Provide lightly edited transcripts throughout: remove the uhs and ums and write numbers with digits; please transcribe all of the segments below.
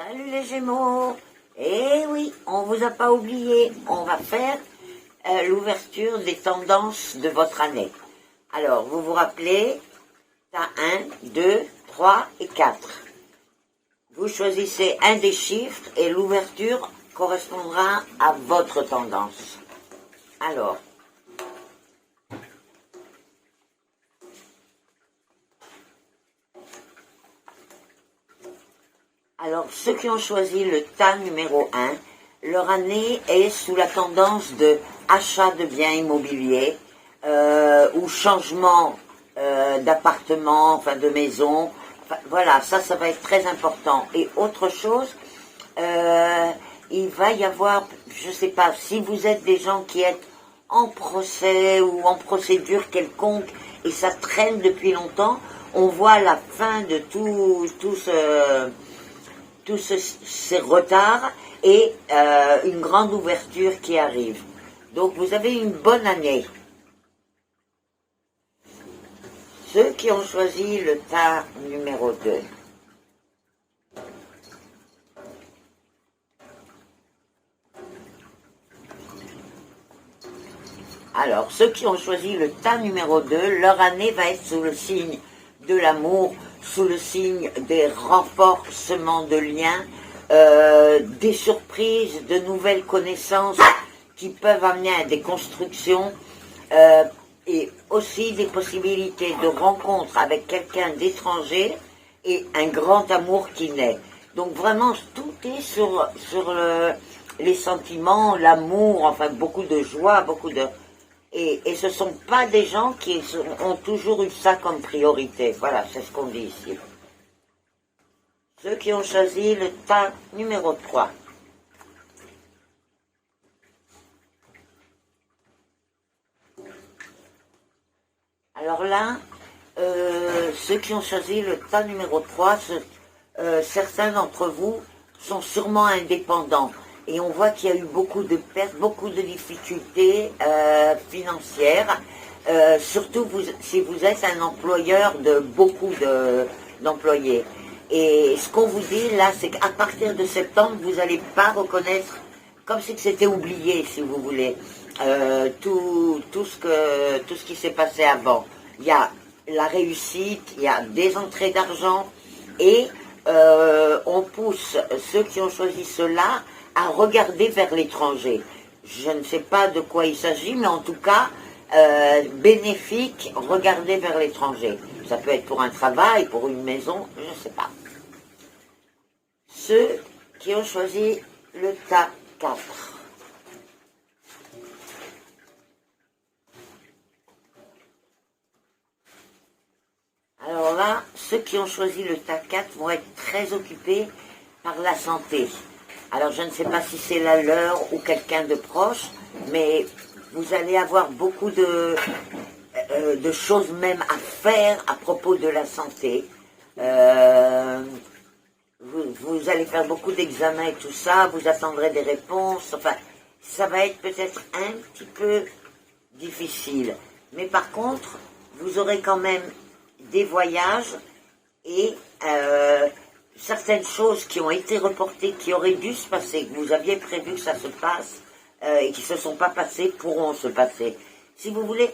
Salut les Gémeaux. Eh oui, on vous a pas oublié. On va faire l'ouverture des tendances de votre année. Alors, vous vous rappelez, t'as 1, 2, 3 et 4. Vous choisissez un des chiffres et l'ouverture correspondra à votre tendance. Alors, ceux qui ont choisi le tas numéro 1, leur année est sous la tendance de achat de biens immobiliers ou changement d'appartement, enfin de maison. Enfin, voilà, ça va être très important. Et autre chose, il va y avoir, je ne sais pas, si vous êtes des gens qui êtes en procès ou en procédure quelconque et ça traîne depuis longtemps, on voit la fin de tous ces retards et une grande ouverture qui arrive. Donc vous avez une bonne année. Ceux qui ont choisi le tas numéro 2. Alors, ceux qui ont choisi le tas numéro 2, leur année va être sous le signe de l'amour, sous le signe des renforcements de liens, des surprises, de nouvelles connaissances qui peuvent amener à des constructions et aussi des possibilités de rencontre avec quelqu'un d'étranger et un grand amour qui naît. Donc vraiment, tout est sur les sentiments, l'amour, enfin beaucoup de joie, beaucoup de... Et ce ne sont pas des gens qui ont toujours eu ça comme priorité. Voilà, c'est ce qu'on dit ici. Ceux qui ont choisi le tas numéro 3. Alors là, ceux qui ont choisi le tas numéro 3, certains d'entre vous sont sûrement indépendants. Et on voit qu'il y a eu beaucoup de pertes, beaucoup de difficultés financières, surtout si vous êtes un employeur de beaucoup d'employés. Et ce qu'on vous dit là, c'est qu'à partir de septembre, vous n'allez pas reconnaître, comme si c'était oublié, si vous voulez, tout ce qui s'est passé avant. Il y a la réussite, il y a des entrées d'argent, et on pousse ceux qui ont choisi cela à regarder vers l'étranger. Je ne sais pas de quoi il s'agit, mais en tout cas, bénéfique, regarder vers l'étranger. Ça peut être pour un travail, pour une maison, je ne sais pas. Ceux qui ont choisi le tas 4. Alors là, ceux qui ont choisi le tas 4 vont être très occupés par la santé. Alors je ne sais pas si c'est la leur ou quelqu'un de proche, mais vous allez avoir beaucoup de choses même à faire à propos de la santé. Vous allez faire beaucoup d'examens et tout ça, vous attendrez des réponses, enfin, ça va être peut-être un petit peu difficile. Mais par contre, vous aurez quand même des voyages et certaines choses qui ont été reportées, qui auraient dû se passer, que vous aviez prévu que ça se passe et qui ne se sont pas passées, pourront se passer. Si vous voulez,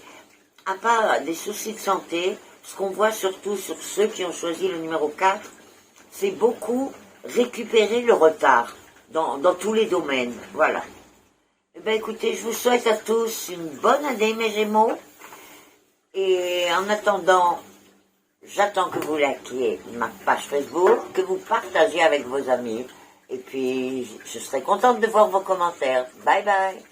à part des soucis de santé, ce qu'on voit surtout sur ceux qui ont choisi le numéro 4, c'est beaucoup récupérer le retard dans tous les domaines. Voilà. Eh bien écoutez, je vous souhaite à tous une bonne année mes Gémeaux. Et en attendant, j'attends que vous likiez ma page Facebook, que vous partagiez avec vos amis. Et puis, je serai contente de voir vos commentaires. Bye bye.